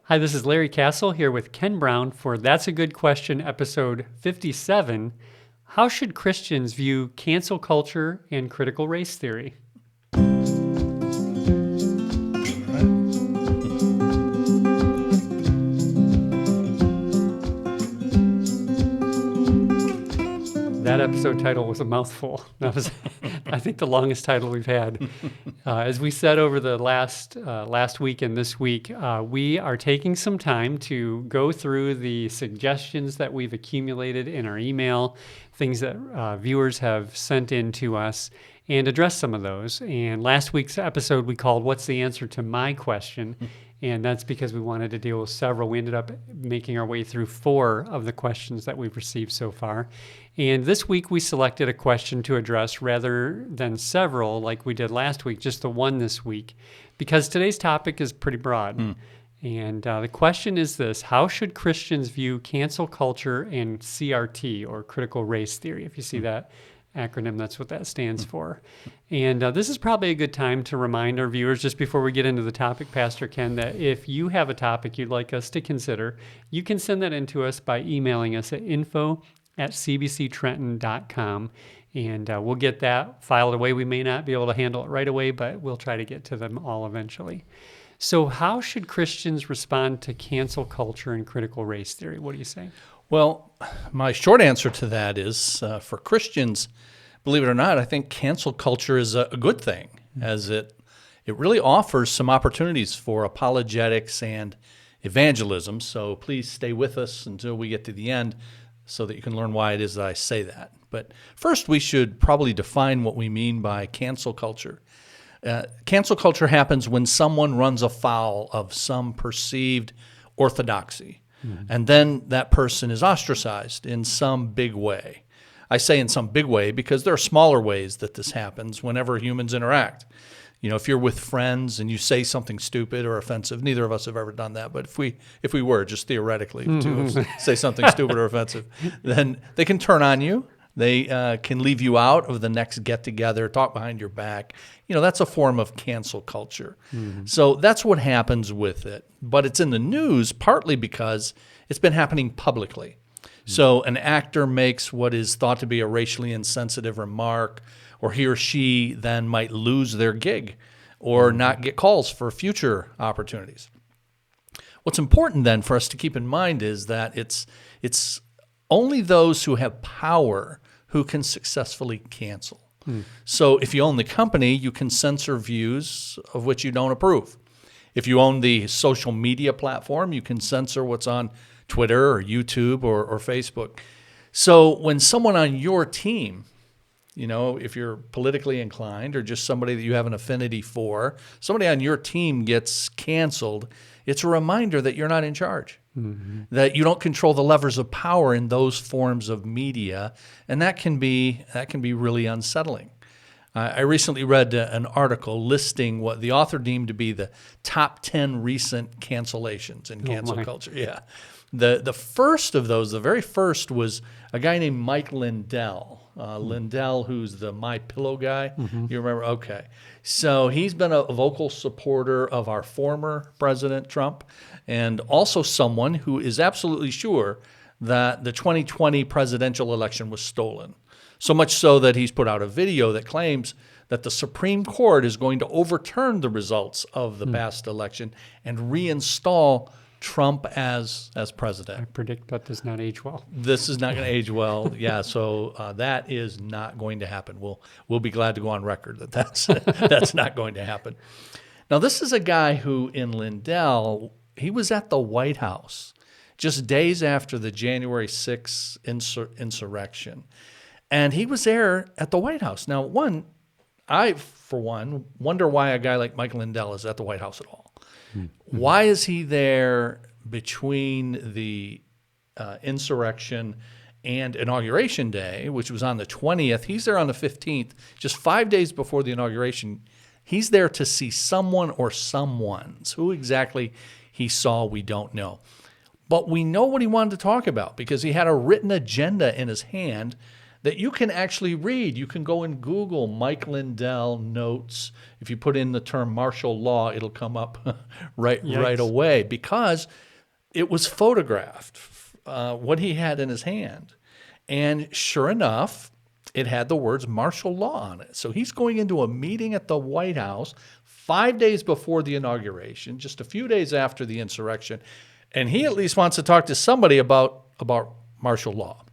Hi, this is Larry Castle here with Ken Brown for That's a Good Question, episode 57. How should Christians view cancel culture and critical race theory? That episode title was a mouthful. That was, I think, the longest title we've had. As we said over the last week and this week, we are taking some time to go through the suggestions that we've accumulated in our email, things that viewers have sent in to us, and address some of those. And last week's episode we called "What's the Answer to My Question?" And that's because we wanted to deal with several. We ended up making our way through 4 of the questions that we've received so far. And this week we selected a question to address rather than several like we did last week, just the one this week, because today's topic is pretty broad. And the question is this: how should Christians view cancel culture and CRT, or critical race theory? If you see that acronym, that's what that stands for. And this is probably a good time to remind our viewers, just before we get into the topic, Pastor Ken, that if you have a topic you'd like us to consider, you can send that in to us by emailing us at info@cbctrenton.com, and we'll get that filed away. We may not be able to handle it right away, but we'll try to get to them all eventually. So how should Christians respond to cancel culture and critical race theory? What do you say? Well, my short answer to that is, for Christians, believe it or not, I think cancel culture is a good thing, as it really offers some opportunities for apologetics and evangelism. So please stay with us until we get to the end so that you can learn why it is that I say that. But first, we should probably define what we mean by cancel culture. Cancel culture happens when someone runs afoul of some perceived orthodoxy. And then that person is ostracized in some big way. I say in some big way because there are smaller ways that this happens whenever humans interact. You know, if you're with friends and you say something stupid or offensive, neither of us have ever done that, but if we were, just theoretically, to say something stupid or offensive, then they can turn on you. They can leave you out of the next get-together, talk behind your back. You know, that's a form of cancel culture. So that's what happens with it. But it's in the news partly because it's been happening publicly. So an actor makes what is thought to be a racially insensitive remark, or he or she then might lose their gig or not get calls for future opportunities. What's important then for us to keep in mind is that it's only those who have power who can successfully cancel. So if you own the company, you can censor views of which you don't approve. If you own the social media platform, you can censor what's on Twitter or YouTube or Facebook. So when someone on your team, you know, if you're politically inclined or just somebody that you have an affinity for, somebody on your team gets canceled, it's a reminder that you're not in charge, that you don't control the levers of power in those forms of media, and that can be really unsettling. I recently read an article listing what the author deemed to be the top 10 recent cancellations in cancel culture. Yeah. The first of those, the very first, was a guy named Mike Lindell. Lindell, who's the My Pillow guy. You remember? Okay. So he's been a vocal supporter of our former President Trump, and also someone who is absolutely sure that the 2020 presidential election was stolen. So much so that he's put out a video that claims that the Supreme Court is going to overturn the results of the past election and reinstall Trump as president. I predict that does not age well. This is not going to age well. Yeah, so that is not going to happen. We'll be glad to go on record that that's not going to happen. Now, this is a guy who, in Lindell, he was at the White House just days after the January 6th insurrection. And he was there at the White House. Now, I, for one, wonder why a guy like Mike Lindell is at the White House at all. Why is he there between the insurrection and Inauguration Day, which was on the 20th? He's there on the 15th, just 5 days before the inauguration. He's there to see someone or someones. Who exactly he saw, we don't know. But we know what he wanted to talk about because he had a written agenda in his hand that you can actually read. You can go and Google Mike Lindell notes. If you put in the term martial law, it'll come up right away, because it was photographed, what he had in his hand. And sure enough, it had the words martial law on it. So he's going into a meeting at the White House 5 days before the inauguration, just a few days after the insurrection, and he at least wants to talk to somebody about martial law.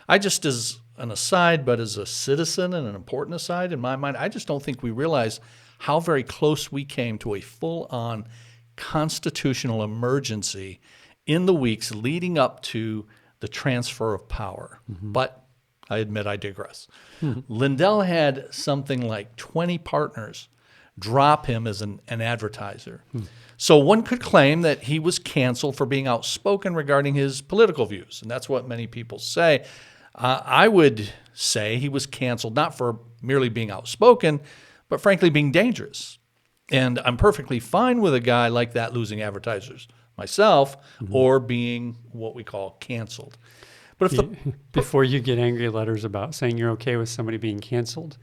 I just, as an aside, but as a citizen and an important aside in my mind, I just don't think we realize how very close we came to a full-on constitutional emergency in the weeks leading up to the transfer of power. But I admit I digress. Lindell had something like 20 partners drop him as an advertiser. So one could claim that he was canceled for being outspoken regarding his political views, and that's what many people say. I would say he was canceled not for merely being outspoken, but frankly being dangerous. And I'm perfectly fine with a guy like that losing advertisers myself, or being what we call canceled. But if before you get angry letters about saying you're okay with somebody being canceled,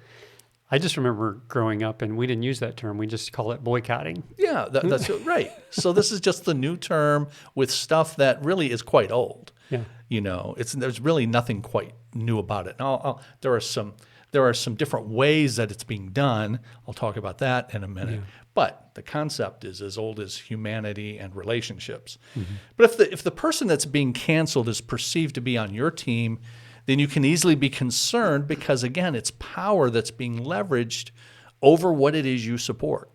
I just remember growing up and we didn't use that term. We just call it boycotting. Yeah, that's right. So this is just the new term with stuff that really is quite old. Yeah. You know, there's really nothing quite new about it. Now, there are some different ways that it's being done. I'll talk about that in a minute. Yeah. But the concept is as old as humanity and relationships. But if the person that's being canceled is perceived to be on your team, then you can easily be concerned, because, again, it's power that's being leveraged over what it is you support.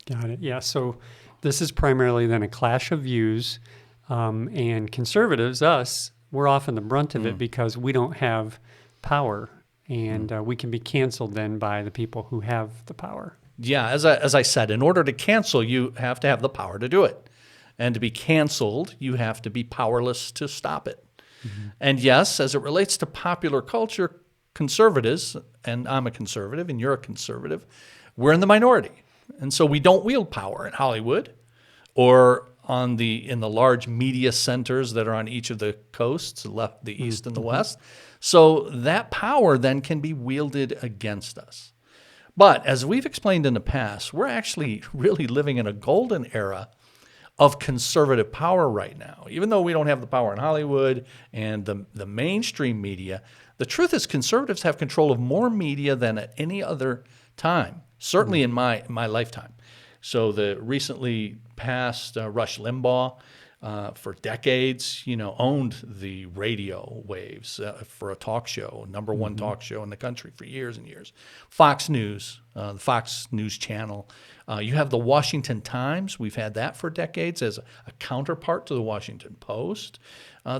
Got it. Yeah. So this is primarily then a clash of views, and conservatives, us, we're often the brunt of it because we don't have power, and we can be canceled then by the people who have the power. Yeah, as I said, in order to cancel, you have to have the power to do it. And to be canceled, you have to be powerless to stop it. And yes, as it relates to popular culture, conservatives, and I'm a conservative and you're a conservative, we're in the minority. And so we don't wield power in Hollywood or in the large media centers that are on each of the coasts, the east and the west. So that power then can be wielded against us. But as we've explained in the past, we're actually really living in a golden era of conservative power right now. Even though we don't have the power in Hollywood and the mainstream media, the truth is conservatives have control of more media than at any other time, certainly in my lifetime. So the recently passed Rush Limbaugh, for decades, owned the radio waves for a talk show, number one talk show in the country for years and years. Fox News, the Fox News channel. You have the Washington Times. We've had that for decades as a counterpart to the Washington Post.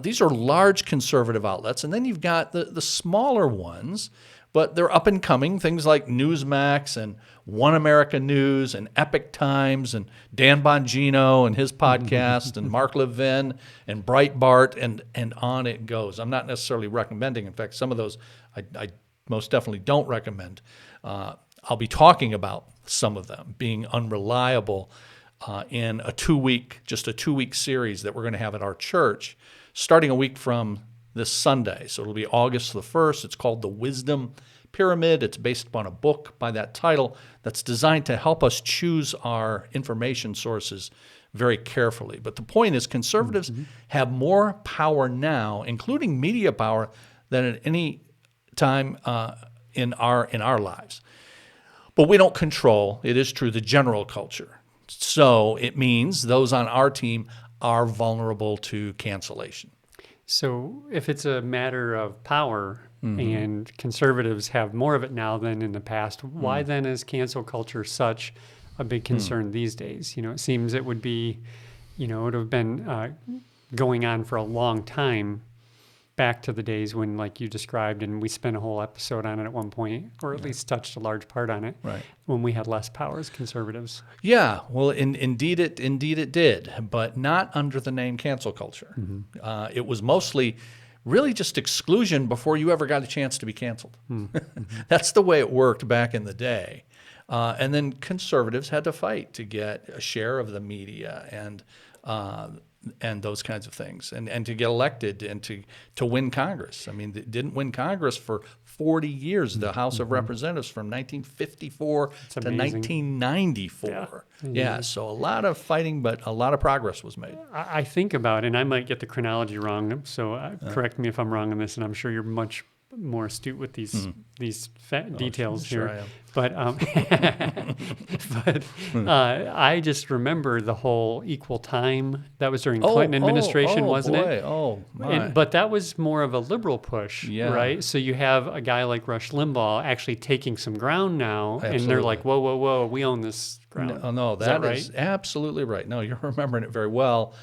These are large conservative outlets. And then you've got the smaller ones, but they're up and coming, things like Newsmax and One America News and Epic Times and Dan Bongino and his podcast and Mark Levin and Breitbart and on it goes. I'm not necessarily recommending. In fact, some of those I most definitely don't recommend. I'll be talking about some of them being unreliable in a 2-week series that we're going to have at our church starting a week from this Sunday. So it'll be August the 1st. It's called The Wisdom Pyramid. It's based upon a book by that title that's designed to help us choose our information sources very carefully. But the point is conservatives have more power now, including media power, than at any time in our lives. But we don't control, it is true, the general culture. So it means those on our team are vulnerable to cancellation. So if it's a matter of power and conservatives have more of it now than in the past, why then is cancel culture such a big concern these days? It seems it would be, it would have been going on for a long time back to the days when, like you described, and we spent a whole episode on it at one point, or at least touched a large part on it, right, when we had less power as conservatives. Yeah, well, indeed it did, but not under the name cancel culture. It was mostly really just exclusion before you ever got a chance to be canceled. That's the way it worked back in the day. And then conservatives had to fight to get a share of the media and those kinds of things, and to get elected and to win Congress. I mean, they didn't win Congress for 40 years, the House of Representatives from 1954 to amazing. 1994. Yeah, so a lot of fighting, but a lot of progress was made. I think about, and I might get the chronology wrong, so correct me if I'm wrong on this, and I'm sure you're much more astute with these details sure here. I am. But I just remember the whole equal time that was during Clinton administration, wasn't boy. it? Oh, my. But that was more of a liberal push, Yeah. right? So you have a guy like Rush Limbaugh actually taking some ground now, and they're Absolutely. like, whoa, whoa, whoa, we own this ground. No, Is that that is absolutely right. No, you're remembering it very well.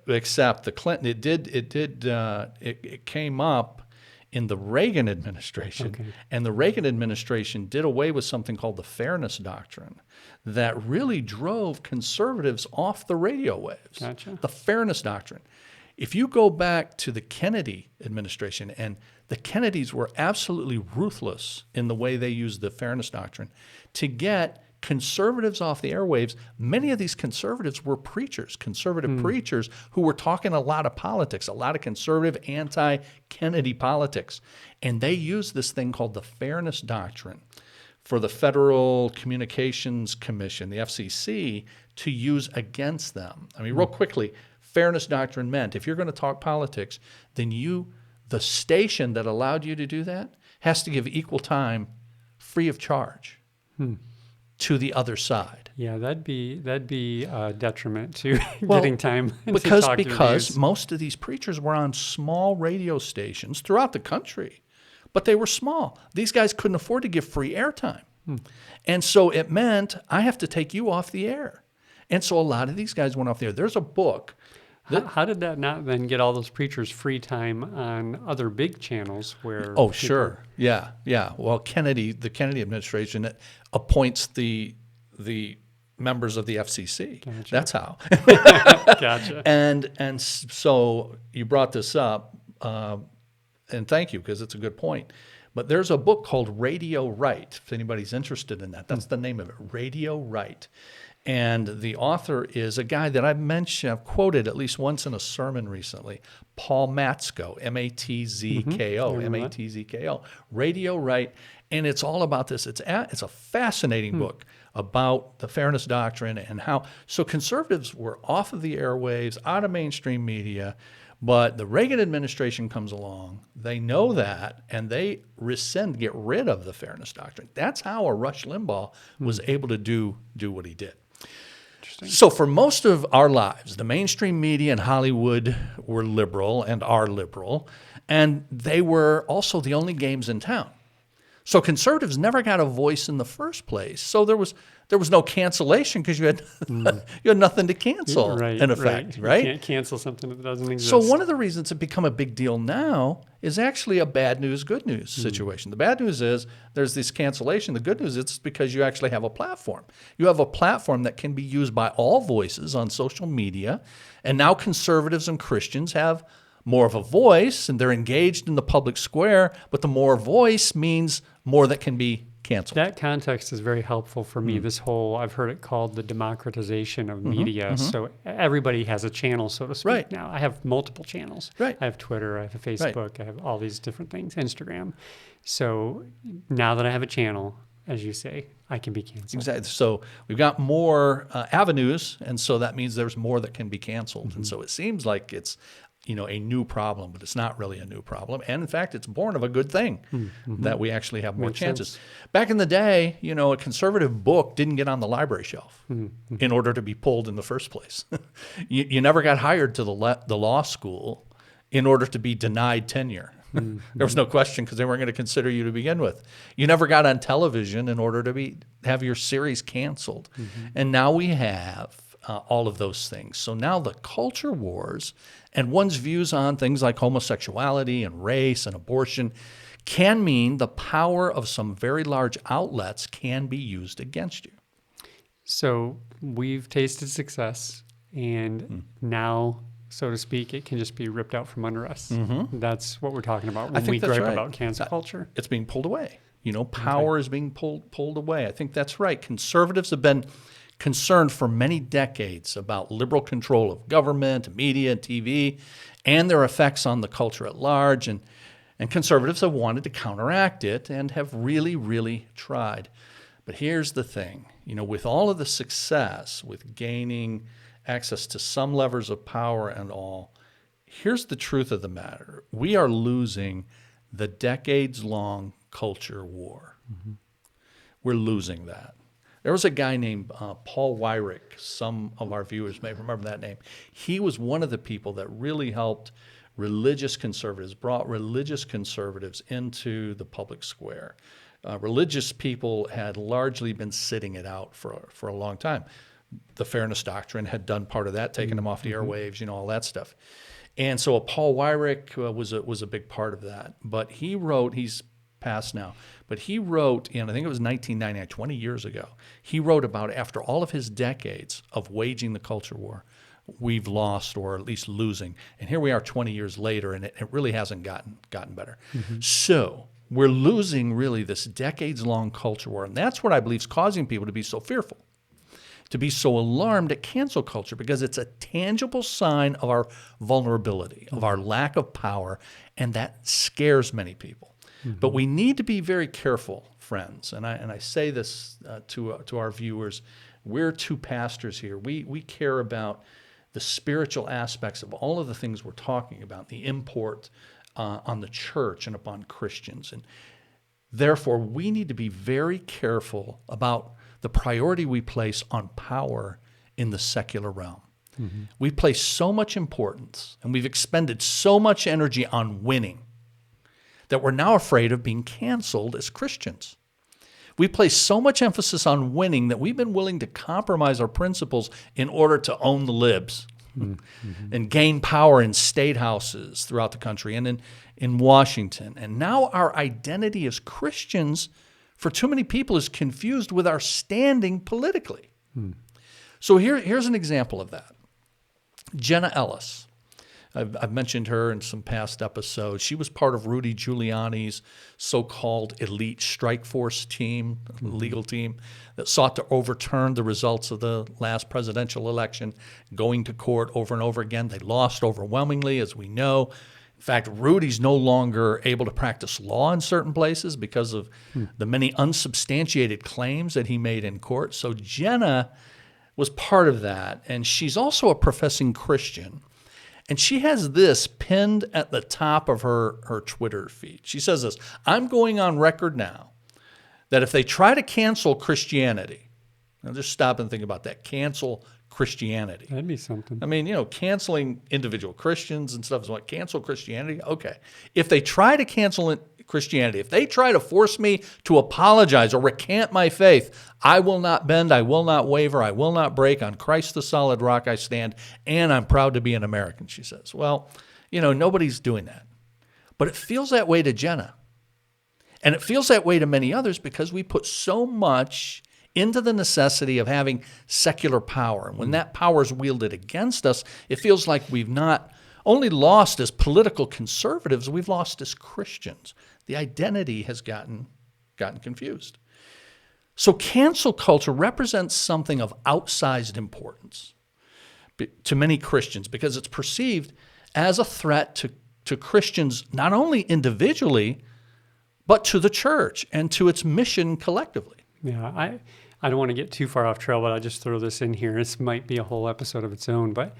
Except the Clinton, it came up in the Reagan administration, Okay. and the Reagan administration did away with something called the Fairness Doctrine that really drove conservatives off the radio waves. Gotcha. The Fairness Doctrine. If you go back to the Kennedy administration, and the Kennedys were absolutely ruthless in the way they used the Fairness Doctrine to get conservatives off the airwaves. Many of these conservatives were preachers, conservative preachers who were talking a lot of politics, a lot of conservative anti-Kennedy politics. And they used this thing called the Fairness Doctrine for the Federal Communications Commission, the FCC, to use against them. I mean, real quickly, Fairness Doctrine meant if you're going to talk politics, then the station that allowed you to do that has to give equal time free of charge to the other side. Yeah, that'd be a detriment to Well, getting time to because talk your views. most of these preachers were on small radio stations throughout the country, but they were small. These guys couldn't afford to give free airtime. And so it meant I have to take you off the air. And so a lot of these guys went off the air. There's a book. How did that not then get all those preachers free time on other big channels where? Oh, sure. Yeah. Well, the Kennedy administration appoints the members of the FCC. Gotcha. That's how. Gotcha. And so you brought this up, and thank you, because it's a good point. But there's a book called Radio Right, if anybody's interested in that. That's the name of it, Radio Right. And the author is a guy that I've quoted at least once in a sermon recently, Paul Matzko, M-A-T-Z-K-O, M-A-T-Z-K-O, Radio Right. And it's all about this. It's a fascinating book about the Fairness Doctrine and how. So conservatives were off of the airwaves, out of mainstream media, but the Reagan administration comes along. They know that, and they get rid of the Fairness Doctrine. That's how a Rush Limbaugh was able to do what he did. So for most of our lives, the mainstream media in Hollywood were liberal and are liberal, and they were also the only games in town. So conservatives never got a voice in the first place. So there was no cancellation because you had you had nothing to cancel in effect, right? You can't cancel something that doesn't exist. So one of the reasons it become a big deal now is actually a bad news, good news situation. The bad news is there's this cancellation. The good news is it's because you actually have a platform. You have a platform that can be used by all voices on social media, and now conservatives and Christians have more of a voice, and they're engaged in the public square, but the more voice means more that can be canceled. That context is very helpful for me. This whole, I've heard it called the democratization of media. So everybody has a channel, so to speak, Right. now. I have multiple channels. Right. I have Twitter, I have a Facebook, I have all these different things, Instagram. So now that I have a channel, as you say, I can be canceled. Exactly. So we've got more avenues, and so that means there's more that can be canceled. And so it seems like it's a new problem, but it's not really a new problem. And in fact, it's born of a good thing that we actually have more Makes chances. sense. Back in the day, a conservative book didn't get on the library shelf in order to be pulled in the first place. You never got hired to the law school in order to be denied tenure. There was no question because they weren't going to consider you to begin with. You never got on television in order to have your series canceled. And now we have all of those things. So now the culture wars and one's views on things like homosexuality and race and abortion can mean the power of some very large outlets can be used against you. So we've tasted success, and now, so to speak, it can just be ripped out from under us. That's what we're talking about when we think that's gripe right. about cancel culture. It's being pulled away. Power is being pulled away. I think that's right. Conservatives have been concerned for many decades about liberal control of government, media, and TV, and their effects on the culture at large. And conservatives have wanted to counteract it and have really, really tried. But here's the thing. With all of the success, with gaining access to some levers of power and all, here's the truth of the matter. We are losing the decades-long culture war. Mm-hmm. We're losing that. There was a guy named Paul Weyrich. Some of our viewers may remember that name. He was one of the people that really helped religious conservatives, brought religious conservatives into the public square. Religious people had largely been sitting it out for a long time. The Fairness Doctrine had done part of that, taking them off the airwaves, all that stuff. And so Paul Weyrich was a big part of that. But he wrote, he's passed now, but he wrote in, I think it was 1999, 20 years ago, he wrote about after all of his decades of waging the culture war, we've lost, or at least losing. And here we are 20 years later, and it really hasn't gotten better. Mm-hmm. So we're losing really this decades-long culture war. And that's what I believe is causing people to be so fearful, to be so alarmed at cancel culture, because it's a tangible sign of our vulnerability, of our lack of power, and that scares many people. Mm-hmm. But we need to be very careful, friends, and I say this to our viewers. We're two pastors here. We care about the spiritual aspects of all of the things we're talking about, the import on the church and upon Christians. And therefore, we need to be very careful about the priority we place on power in the secular realm. Mm-hmm. We place so much importance, and we've expended so much energy on winning, that we're now afraid of being canceled as Christians. We place so much emphasis on winning that we've been willing to compromise our principles in order to own the libs and gain power in state houses throughout the country and in Washington. And now our identity as Christians, for too many people, is confused with our standing politically. So here's an example of that. Jenna Ellis. I've mentioned her in some past episodes. She was part of Rudy Giuliani's so-called elite strike force team, legal team, that sought to overturn the results of the last presidential election, going to court over and over again. They lost overwhelmingly, as we know. In fact, Rudy's no longer able to practice law in certain places because of the many unsubstantiated claims that he made in court. So Jenna was part of that, and she's also a professing Christian. And she has this pinned at the top of her Twitter feed. She says this: I'm going on record now that if they try to cancel Christianity, now just stop and think about that, cancel Christianity. That'd be something. I mean, canceling individual Christians and stuff is what, cancel Christianity? Okay. If they try to cancel Christianity, if they try to force me to apologize or recant my faith, I will not bend, I will not waver, I will not break. On Christ the solid rock I stand, and I'm proud to be an American, she says. Well, nobody's doing that. But it feels that way to Jenna. And it feels that way to many others because we put so much into the necessity of having secular power. And when that power is wielded against us, it feels like we've not only lost as political conservatives, we've lost as Christians. The identity has gotten confused. So cancel culture represents something of outsized importance to many Christians because it's perceived as a threat to Christians, not only individually, but to the church and to its mission collectively. Yeah, I don't want to get too far off trail, but I'll just throw this in here. This might be a whole episode of its own, but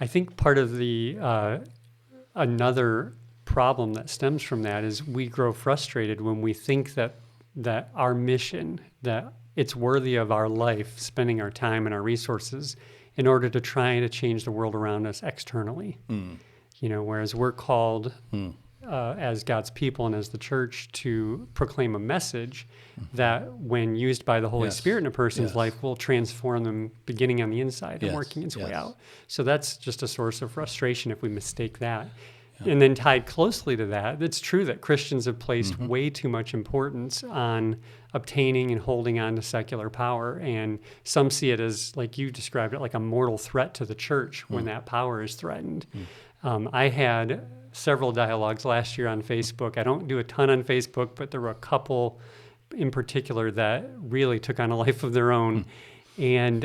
I think part of the another problem that stems from that is we grow frustrated when we think that our mission, that it's worthy of our life, spending our time and our resources in order to try to change the world around us externally. Whereas we're called as God's people and as the church to proclaim a message that when used by the Holy Spirit in a person's life will transform them beginning on the inside and working its way out. So that's just a source of frustration if we mistake that. And then tied closely to that, it's true that Christians have placed way too much importance on obtaining and holding on to secular power. And some see it as, like you described it, like a mortal threat to the church when that power is threatened. I had several dialogues last year on Facebook. I don't do a ton on Facebook, but there were a couple in particular that really took on a life of their own. And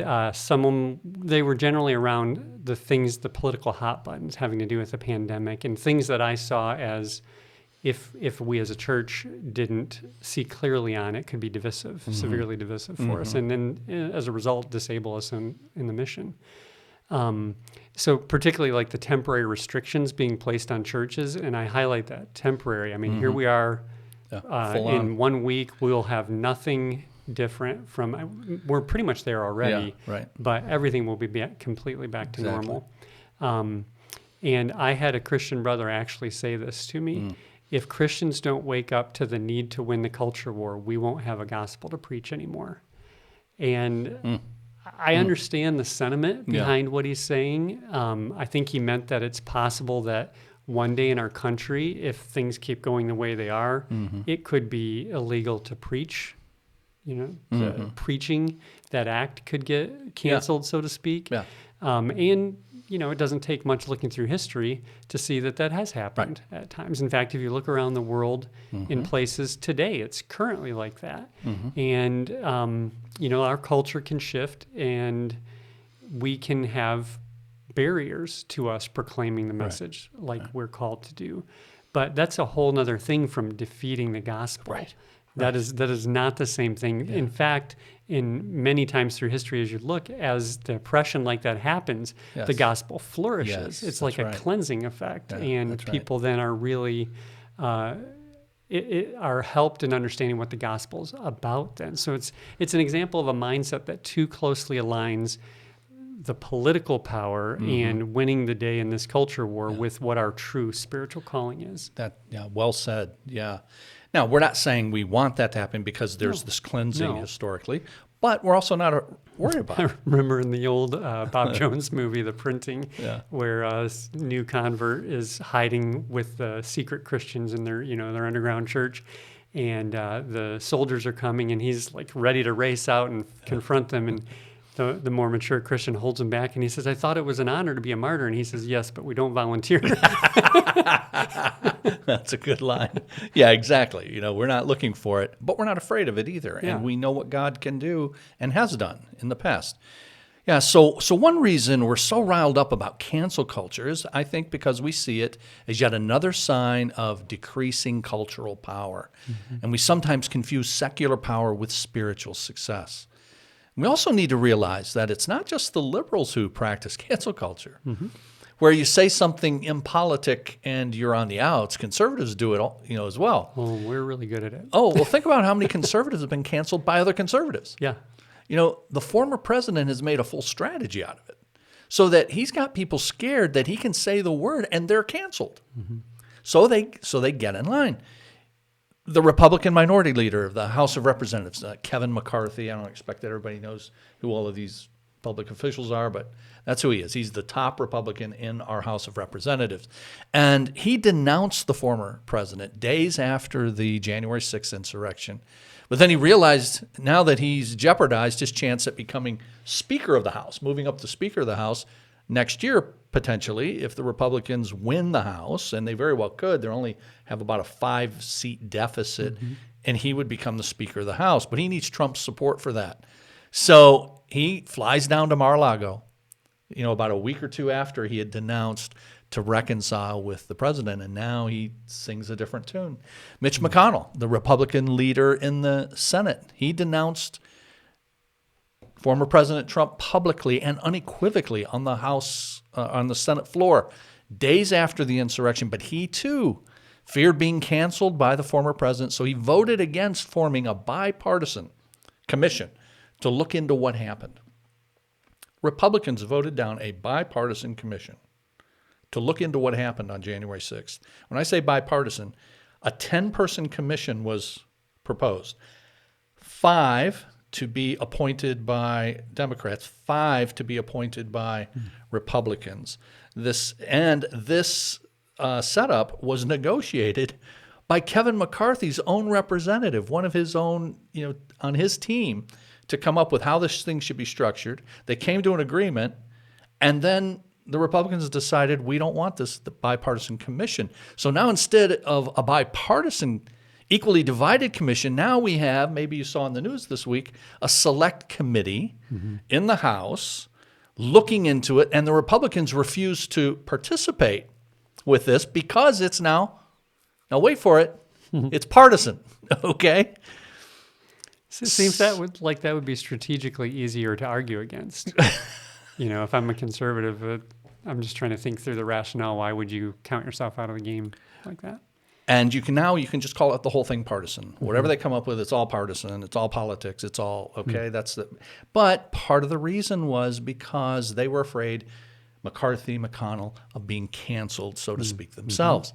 they were generally around the political hot buttons having to do with the pandemic, and things that I saw as if we as a church didn't see clearly on it, could be divisive, severely divisive for us, and then as a result disable us in the mission. So particularly like the temporary restrictions being placed on churches, and I highlight that temporary. I mean, here we are in 1 week, we'll have nothing different from, we're pretty much there already, but everything will be completely back to normal. And I had a Christian brother actually say this to me. If Christians don't wake up to the need to win the culture war, we won't have a gospel to preach anymore. And I understand the sentiment behind what he's saying. I think he meant that it's possible that one day in our country, if things keep going the way they are, it could be illegal to preach. The preaching, that act could get canceled, so to speak. And it doesn't take much looking through history to see that has happened at times. In fact, if you look around the world in places today, it's currently like that. And, our culture can shift, and we can have barriers to us proclaiming the message like we're called to do. But that's a whole nother thing from defeating the gospel. That is not the same thing. In fact, in many times through history, as you look, as the oppression like that happens, the gospel flourishes. It's like a cleansing effect, and people then are really are helped in understanding what the gospel's about. Then, so it's an example of a mindset that too closely aligns the political power and winning the day in this culture war with what our true spiritual calling is. Well said. Yeah. Now, we're not saying we want that to happen because there's this cleansing historically, but we're also not worried about it. I remember in the old Bob Jones movie, The Printing, where a new convert is hiding with the secret Christians in their underground church, and the soldiers are coming, and he's like ready to race out and confront them, and the more mature Christian holds him back, and he says, "I thought it was an honor to be a martyr." And he says, "Yes, but we don't volunteer." That's a good line. Yeah, exactly. We're not looking for it, but we're not afraid of it either. And we know what God can do and has done in the past. Yeah, so one reason we're so riled up about cancel culture is, I think, because we see it as yet another sign of decreasing cultural power. And we sometimes confuse secular power with spiritual success. We also need to realize that it's not just the liberals who practice cancel culture. Where you say something impolitic and you're on the outs, conservatives do it all, as well. Well, we're really good at it. Oh, well, think about how many conservatives have been canceled by other conservatives. Yeah. The former president has made a full strategy out of it, so that he's got people scared that he can say the word and they're canceled. So they get in line. The Republican minority leader of the House of Representatives, Kevin McCarthy. I don't expect that everybody knows who all of these public officials are, but that's who he is. He's the top Republican in our House of Representatives. And he denounced the former president days after the January 6th insurrection. But then he realized now that he's jeopardized his chance at becoming Speaker of the House, moving up to Speaker of the House next year, potentially, if the Republicans win the House, and they very well could. They only have about a 5-seat deficit, and he would become the Speaker of the House. But he needs Trump's support for that. So he flies down to Mar-a-Lago, about a week or two after he had denounced, to reconcile with the president, and now he sings a different tune. Mitch McConnell, the Republican leader in the Senate, he denounced former President Trump publicly and unequivocally on the Senate floor days after the insurrection, but he too feared being canceled by the former president, so he voted against forming a bipartisan commission to look into what happened. Republicans voted down a bipartisan commission to look into what happened on January 6th. When I say bipartisan, a 10-person commission was proposed. 5 to be appointed by Democrats, 5 to be appointed by Republicans. This setup was negotiated by Kevin McCarthy's own representative, one of his own, on his team, to come up with how this thing should be structured. They came to an agreement, and then the Republicans decided we don't want the bipartisan commission. So now instead of a bipartisan Equally divided commission, now we have, maybe you saw in the news this week, a select committee in the House looking into it, and the Republicans refuse to participate with this because it's now wait for it, it's partisan, okay? So it seems that would be strategically easier to argue against. If I'm a conservative, I'm just trying to think through the rationale. Why would you count yourself out of the game like that? And you can just call it the whole thing partisan. Whatever they come up with, it's all partisan. It's all politics. It's all okay. But part of the reason was because they were afraid McCarthy, McConnell of being canceled, so to speak, themselves.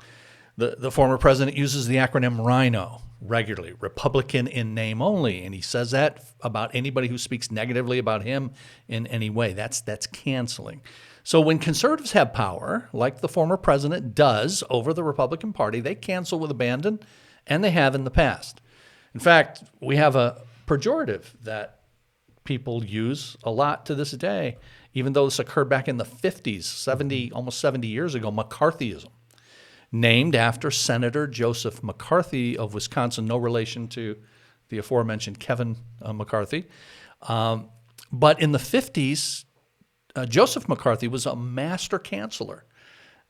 The former president uses the acronym RHINO regularly, Republican in name only, and he says that about anybody who speaks negatively about him in any way. That's canceling. So when conservatives have power, like the former president does over the Republican Party, they cancel with abandon, and they have in the past. In fact, we have a pejorative that people use a lot to this day, even though this occurred back in the 50s, almost 70 years ago, McCarthyism, named after Senator Joseph McCarthy of Wisconsin, no relation to the aforementioned Kevin McCarthy. But in the 50s, Joseph McCarthy was a master canceller,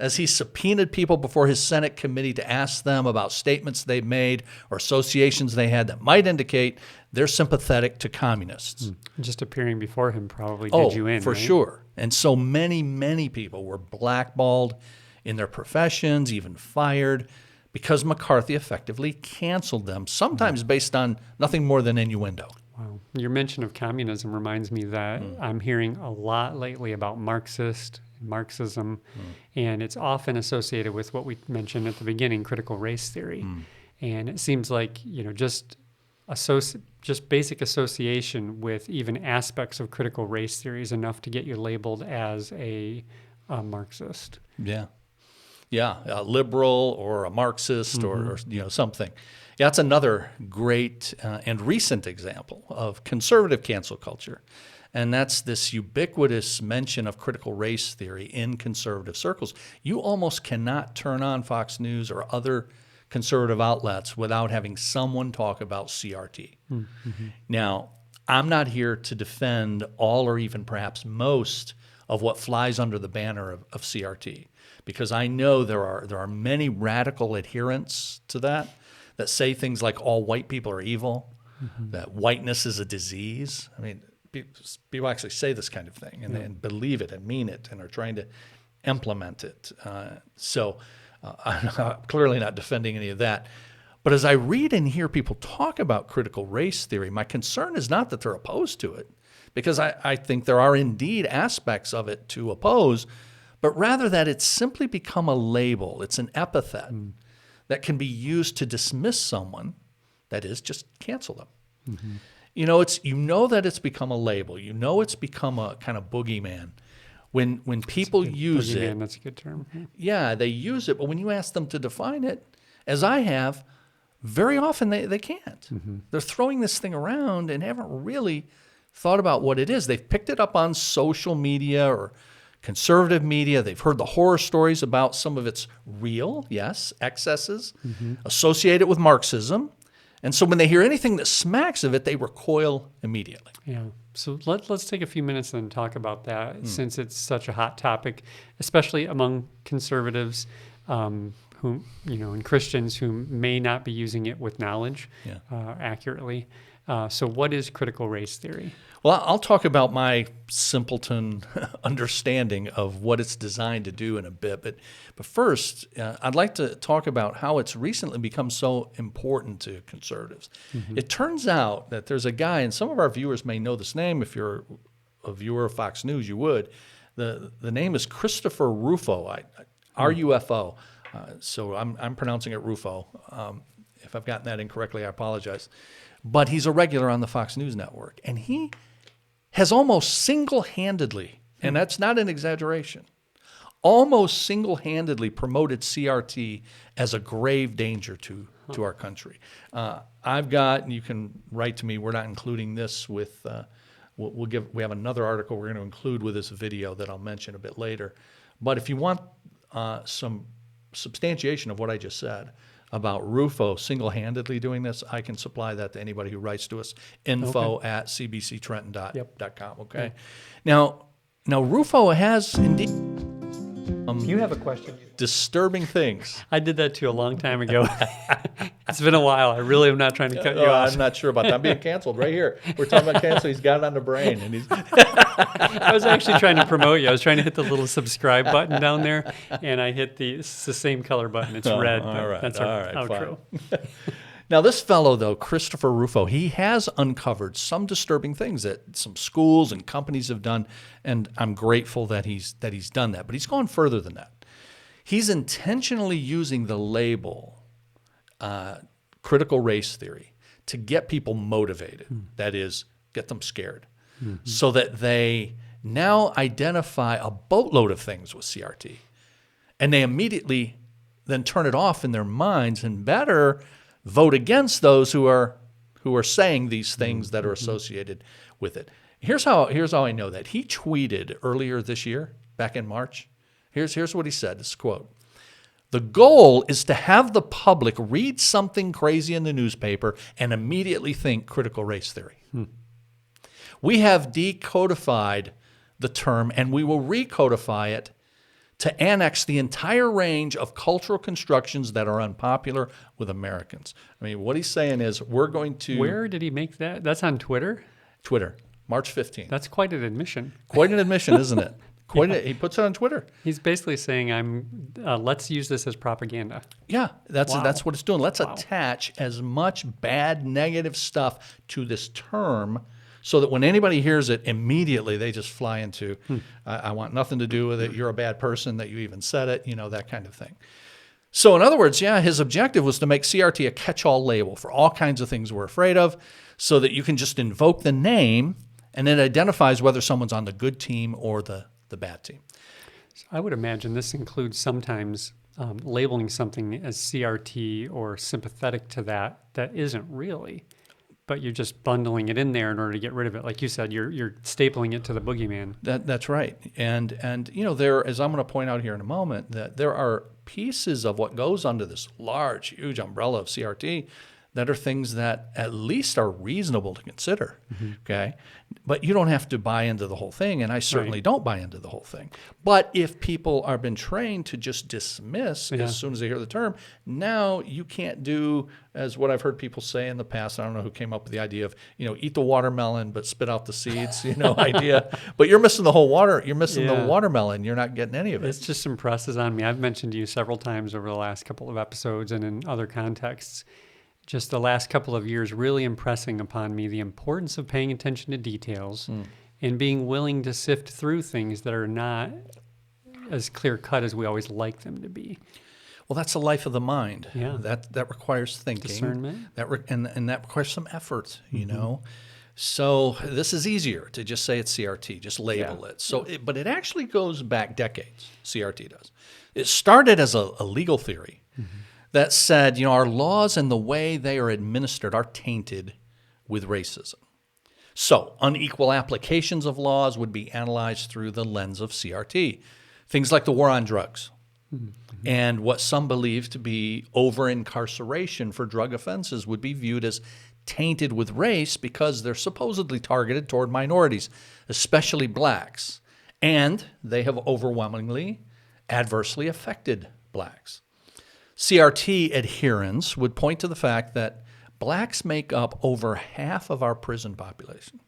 as he subpoenaed people before his Senate committee to ask them about statements they made or associations they had that might indicate they're sympathetic to communists. Just appearing before him probably did you in, for right? sure. And so many people were blackballed in their professions, even fired, because McCarthy effectively canceled them, sometimes based on nothing more than innuendo. Wow. Your mention of communism reminds me that I'm hearing a lot lately about Marxism, and it's often associated with what we mentioned at the beginning, critical race theory. And it seems like, just basic association with even aspects of critical race theory is enough to get you labeled as a Marxist. Yeah, a liberal or a Marxist or something. Yeah, that's another great and recent example of conservative cancel culture. And that's this ubiquitous mention of critical race theory in conservative circles. You almost cannot turn on Fox News or other conservative outlets without having someone talk about CRT. Now, I'm not here to defend all or even perhaps most of what flies under the banner of CRT, because I know there are many radical adherents to that say things like all white people are evil, that whiteness is a disease. I mean, people actually say this kind of thing and believe it and mean it and are trying to implement it. So I'm clearly not defending any of that. But as I read and hear people talk about critical race theory, my concern is not that they're opposed to it, because I think there are indeed aspects of it to oppose, but rather that it's simply become a label. It's an epithet that can be used to dismiss someone, that is, just cancel them. That it's become a label. It's become a kind of boogeyman. When people use it, that's a good term. Yeah, they use it, but when you ask them to define it, as I have, very often they can't. They're throwing this thing around and haven't really thought about what it is. They've picked it up on social media or conservative media. They've heard the horror stories about some of its real, excesses associated with Marxism. And so when they hear anything that smacks of it, they recoil immediately. Yeah. So let's take a few minutes and talk about that, since it's such a hot topic, especially among conservatives who, and Christians who may not be using it with knowledge accurately. So what is critical race theory? Well, I'll talk about my simpleton understanding of what it's designed to do in a bit. But first, I'd like to talk about how it's recently become so important to conservatives. It turns out that there's a guy, and some of our viewers may know this name. If you're a viewer of Fox News, you would. The name is Christopher Rufo, R-U-F-O. So I'm pronouncing it Rufo. If I've gotten that incorrectly, I apologize. But he's a regular on the Fox News network, and he has almost single-handedly, and that's not an exaggeration, almost single-handedly promoted CRT as a grave danger to our country. I've got, and you can write to me, we're not including this with, we have another article we're going to include with this video that I'll mention a bit later. But if you want some substantiation of what I just said, about Rufo single-handedly doing this, I can supply that to anybody who writes to us, info@cbctrenton.com, okay? Now, Rufo has indeed You have a question. disturbing things. I did that too a long time ago. It's been a while. I really am not trying to cut you off. I'm not sure about that. I'm being canceled right here. We're talking about cancel. He's got it on the brain, and he's I was actually trying to promote you. I was trying to hit the little subscribe button down there, and I hit it's the same color button. It's red. all but right, that's our all right, outro. Now, this fellow, though, Christopher Rufo, he has uncovered some disturbing things that some schools and companies have done, and I'm grateful that he's done that. But he's gone further than that. He's intentionally using the label critical race theory to get people motivated. That is, get them scared, so that they now identify a boatload of things with CRT, and they immediately then turn it off in their minds and better vote against those who are saying these things that are associated with it. Here's how I know that. He tweeted earlier this year, back in March. Here's what he said. This quote: "The goal is to have the public read something crazy in the newspaper and immediately think critical race theory. We have decodified the term, and we will recodify it to annex the entire range of cultural constructions that are unpopular with Americans." I mean, what he's saying is we're going to... Where did he make that? That's on Twitter? Twitter, March 15th. That's quite an admission. Quite an admission, isn't it? He puts it on Twitter. He's basically saying, let's use this as propaganda. Yeah, that's what it's doing. Let's Wow. attach as much bad, negative stuff to this term so that when anybody hears it, immediately they just fly into, I want nothing to do with it, you're a bad person that you even said it, that kind of thing. So in other words, his objective was to make CRT a catch-all label for all kinds of things we're afraid of so that you can just invoke the name and it identifies whether someone's on the good team or the bad team. I would imagine this includes sometimes labeling something as CRT or sympathetic to that isn't really, but you're just bundling it in there in order to get rid of it. Like you said, you're stapling it to the boogeyman. That's right. And there, as I'm going to point out here in a moment, that there are pieces of what goes under this large, huge umbrella of CRT that are things that at least are reasonable to consider, okay? But you don't have to buy into the whole thing, and I certainly don't buy into the whole thing. But if people are been trained to just dismiss as soon as they hear the term, now you can't do, as what I've heard people say in the past, I don't know who came up with the idea of, eat the watermelon but spit out the seeds, idea. But you're missing the whole the watermelon. You're not getting any of it. It's just impresses on me. I've mentioned to you several times over the last couple of episodes and in other contexts, just the last couple of years really impressing upon me the importance of paying attention to details and being willing to sift through things that are not as clear-cut as we always like them to be. Well, that's the life of the mind. Yeah. That requires thinking. Discernment. And that requires some effort, So this is easier to just say it's CRT, just label it. So, but it actually goes back decades, CRT does. It started as a legal theory that said, our laws and the way they are administered are tainted with racism. So unequal applications of laws would be analyzed through the lens of CRT. Things like the war on drugs and what some believe to be over-incarceration for drug offenses would be viewed as tainted with race because they're supposedly targeted toward minorities, especially blacks, and they have overwhelmingly adversely affected blacks. CRT adherents would point to the fact that blacks make up over half of our prison population,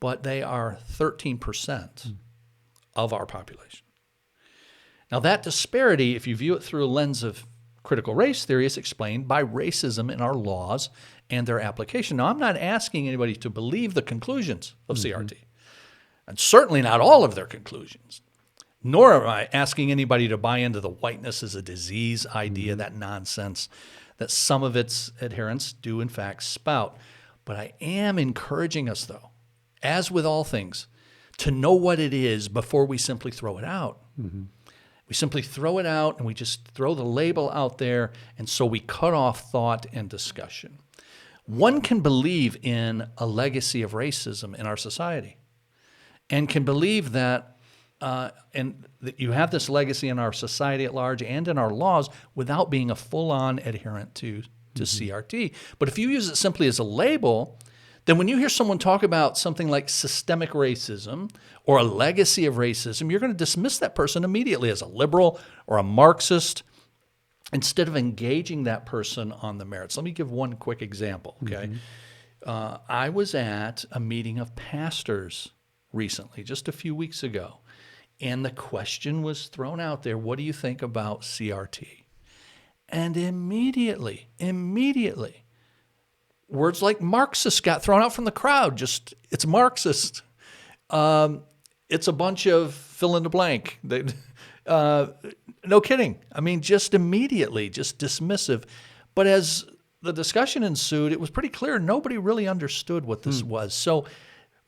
but they are 13% of our population. Now, that disparity, if you view it through a lens of critical race theory, is explained by racism in our laws and their application. Now, I'm not asking anybody to believe the conclusions of CRT, and certainly not all of their conclusions. Nor am I asking anybody to buy into the whiteness is a disease idea, that nonsense that some of its adherents do in fact spout. But I am encouraging us, though, as with all things, to know what it is before we simply throw it out. We simply throw it out and we just throw the label out there, and so we cut off thought and discussion. One can believe in a legacy of racism in our society and can believe that you have this legacy in our society at large and in our laws without being a full-on adherent to CRT. But if you use it simply as a label, then when you hear someone talk about something like systemic racism or a legacy of racism, you're going to dismiss that person immediately as a liberal or a Marxist instead of engaging that person on the merits. Let me give one quick example, okay? I was at a meeting of pastors recently, just a few weeks ago, and the question was thrown out there, what do you think about CRT? And immediately, words like Marxist got thrown out from the crowd. Just, it's Marxist. It's a bunch of fill in the blank. No kidding. I mean, just immediately, just dismissive. But as the discussion ensued, it was pretty clear nobody really understood what this was. So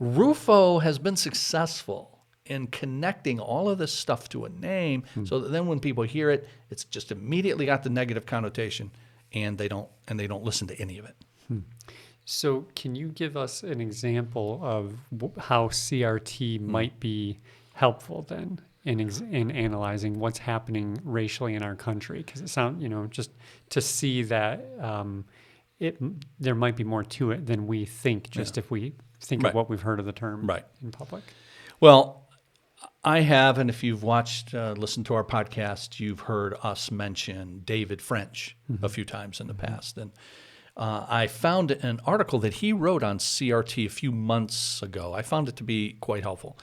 Rufo has been successful in connecting all of this stuff to a name so that then when people hear it, it's just immediately got the negative connotation and they don't listen to any of it. So can you give us an example of how CRT might be helpful then in analyzing what's happening racially in our country? Because it sounds, just to see that there might be more to it than we think, just if we think of what we've heard of the term in public. Well, I have, and if you've listened to our podcast, you've heard us mention David French a few times in the past. And I found an article that he wrote on CRT a few months ago. I found it to be quite helpful.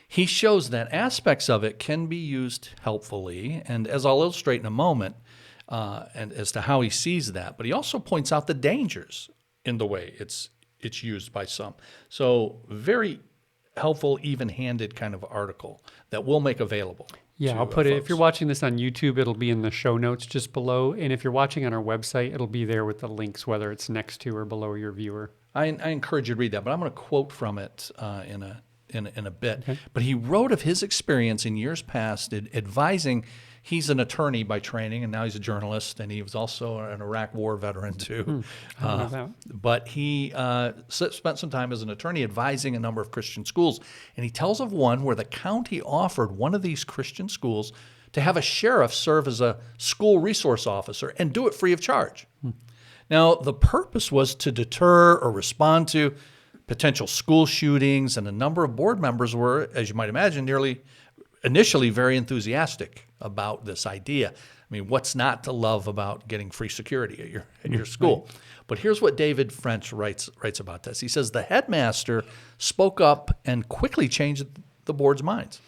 He shows that aspects of it can be used helpfully, and as I'll illustrate in a moment, and as to how he sees that, but he also points out the dangers in the way it's used by some. So very helpful, even-handed kind of article that we'll make available. Yeah, I'll put it, if you're watching this on YouTube, it'll be in the show notes just below. And if you're watching on our website, it'll be there with the links, whether it's next to or below your viewer. I encourage you to read that, but I'm going to quote from it in a bit. Okay. But he wrote of his experience in years past advising. He's an attorney by training, and now he's a journalist, and he was also an Iraq War veteran too. I know that. But he spent some time as an attorney advising a number of Christian schools, and he tells of one where the county offered one of these Christian schools to have a sheriff serve as a school resource officer and do it free of charge. Now, the purpose was to deter or respond to potential school shootings, and a number of board members were, as you might imagine, initially very enthusiastic about this idea. I mean, what's not to love about getting free security at your school? Right. But here's what David French writes about this. He says, the headmaster spoke up and quickly changed the board's minds.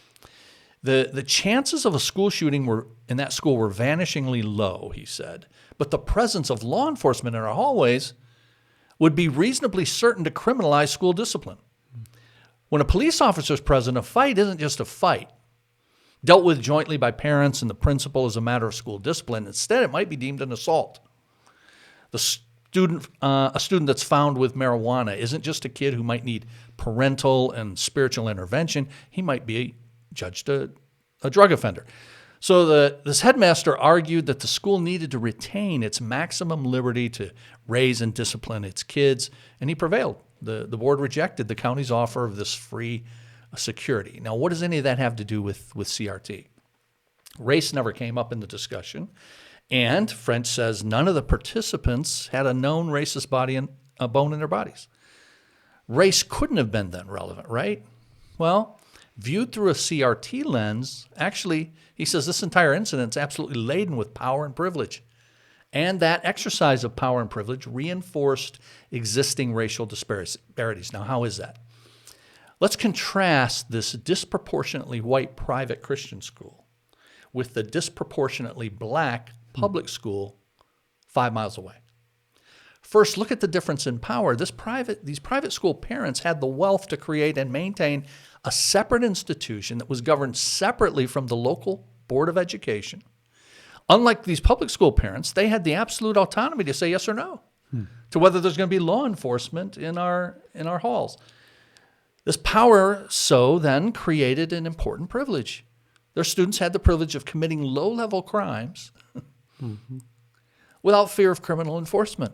The chances of a school shooting in that school were vanishingly low, he said, but the presence of law enforcement in our hallways would be reasonably certain to criminalize school discipline. When a police officer is present, a fight isn't just a fight, dealt with jointly by parents and the principal as a matter of school discipline. Instead, it might be deemed an assault. A student that's found with marijuana isn't just a kid who might need parental and spiritual intervention. He might be judged a drug offender. So this headmaster argued that the school needed to retain its maximum liberty to raise and discipline its kids, and he prevailed. The board rejected the county's offer of this free security. Now, what does any of that have to do with CRT? Race never came up in the discussion, and French says none of the participants had a known racist bone in their bodies. Race couldn't have been then relevant, right? Well, viewed through a CRT lens, actually, he says this entire incident is absolutely laden with power and privilege. And that exercise of power and privilege reinforced existing racial disparities. Now, how is that? Let's contrast this disproportionately white private Christian school with the disproportionately black public school 5 miles away. First, look at the difference in power. These private school parents had the wealth to create and maintain a separate institution that was governed separately from the local Board of Education. Unlike these public school parents, they had the absolute autonomy to say yes or no to whether there's going to be law enforcement in our halls. This power then created an important privilege. Their students had the privilege of committing low-level crimes without fear of criminal enforcement.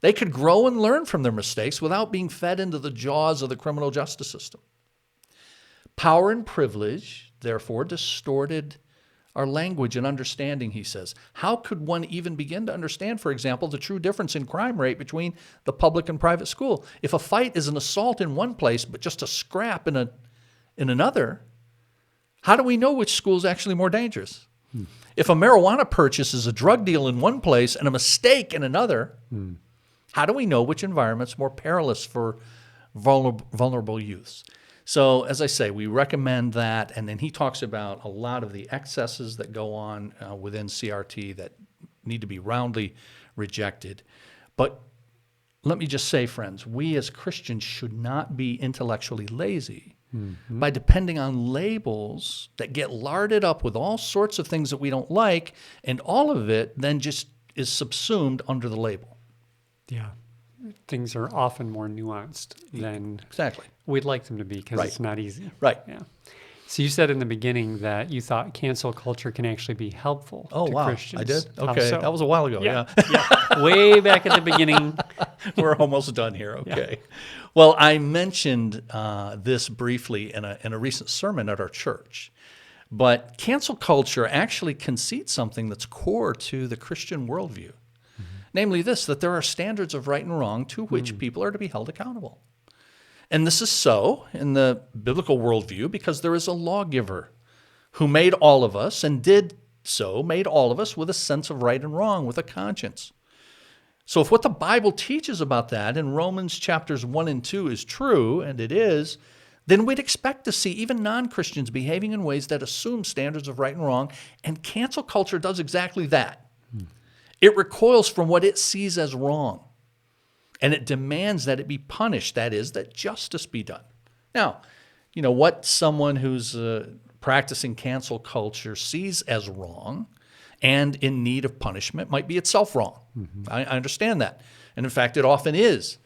They could grow and learn from their mistakes without being fed into the jaws of the criminal justice system. Power and privilege therefore, distorted our language and understanding, he says. How could one even begin to understand, for example, the true difference in crime rate between the public and private school? If a fight is an assault in one place, but just a scrap in another, how do we know which school is actually more dangerous? If a marijuana purchase is a drug deal in one place and a mistake in another, how do we know which environment's more perilous for vulnerable youths? So, as I say, we recommend that, and then he talks about a lot of the excesses that go on within CRT that need to be roundly rejected. But let me just say, friends, we as Christians should not be intellectually lazy by depending on labels that get larded up with all sorts of things that we don't like, and all of it then just is subsumed under the label. Yeah. Things are often more nuanced than Exactly. we'd like them to be because Right. it's not easy. Right. Yeah. So you said in the beginning that you thought cancel culture can actually be helpful Oh, to wow. Christians. I did? How Okay. so? That was a while ago. Yeah. Yeah. Way back at the beginning. We're almost done here. Okay. Well, I mentioned this briefly in a recent sermon at our church. But cancel culture actually concedes something that's core to the Christian worldview. Namely this, that there are standards of right and wrong to which people are to be held accountable. And this is so in the biblical worldview because there is a lawgiver who made all of us and made all of us with a sense of right and wrong, with a conscience. So if what the Bible teaches about that in Romans chapters 1 and 2 is true, and it is, then we'd expect to see even non-Christians behaving in ways that assume standards of right and wrong, and cancel culture does exactly that. It recoils from what it sees as wrong, and it demands that it be punished, that is, that justice be done. Now, you know, what someone who's practicing cancel culture sees as wrong and in need of punishment might be itself wrong. I understand that. And in fact, it often is.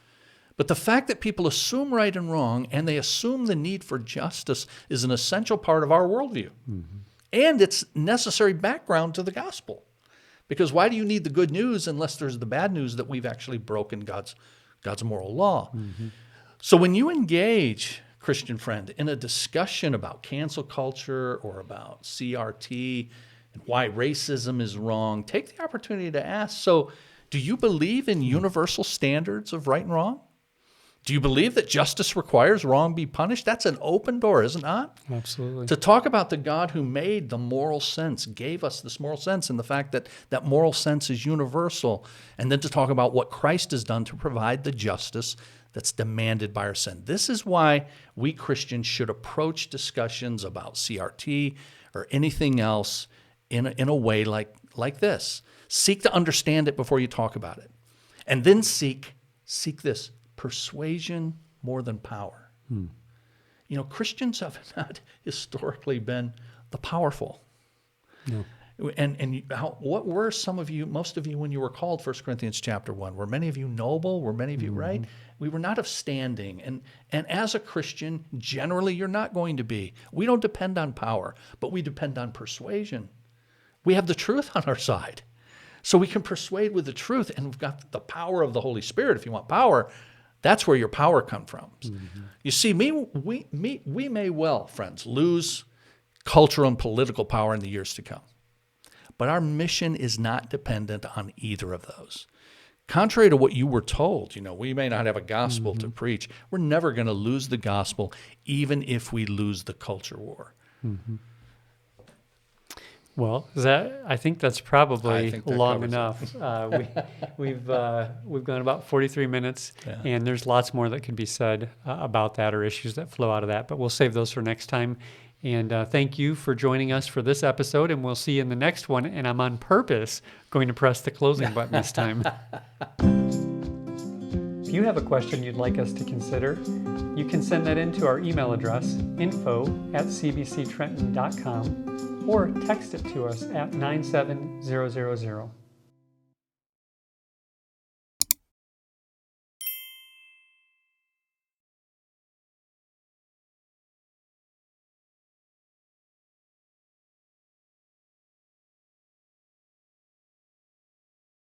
But the fact that people assume right and wrong and they assume the need for justice is an essential part of our worldview. And it's necessary background to the gospel. Because why do you need the good news unless there's the bad news that we've actually broken God's moral law? So when you engage, Christian friend, in a discussion about cancel culture or about CRT and why racism is wrong, take the opportunity to ask, so do you believe in universal standards of right and wrong? Do you believe that justice requires wrong be punished? That's an open door, is it not? Absolutely. To talk about the God who made the moral sense, gave us this moral sense, and the fact that that moral sense is universal, and then to talk about what Christ has done to provide the justice that's demanded by our sin. This is why we Christians should approach discussions about CRT or anything else in a way like this. Seek to understand it before you talk about it. And then seek this, persuasion more than power. You know, Christians have not historically been the powerful. No. What were most of you, when you were called, 1 Corinthians chapter 1? Were many of you noble? Were many of you right? We were not of standing. And as a Christian, generally, you're not going to be. We don't depend on power, but we depend on persuasion. We have the truth on our side. So we can persuade with the truth, and we've got the power of the Holy Spirit. If you want power, that's where your power comes from. You see, we may well, friends, lose cultural and political power in the years to come. But our mission is not dependent on either of those. Contrary to what you were told, you know, we may not have a gospel to preach. We're never going to lose the gospel, even if we lose the culture war. Well, I think that's probably I think that long covers enough. We've gone about 43 minutes, and there's lots more that could be said about that or issues that flow out of that, but we'll save those for next time. And thank you for joining us for this episode, and we'll see you in the next one. And I'm on purpose going to press the closing button this time. If you have a question you'd like us to consider, you can send that in to our email address, info@cbctrenton.com, or text it to us at 97000.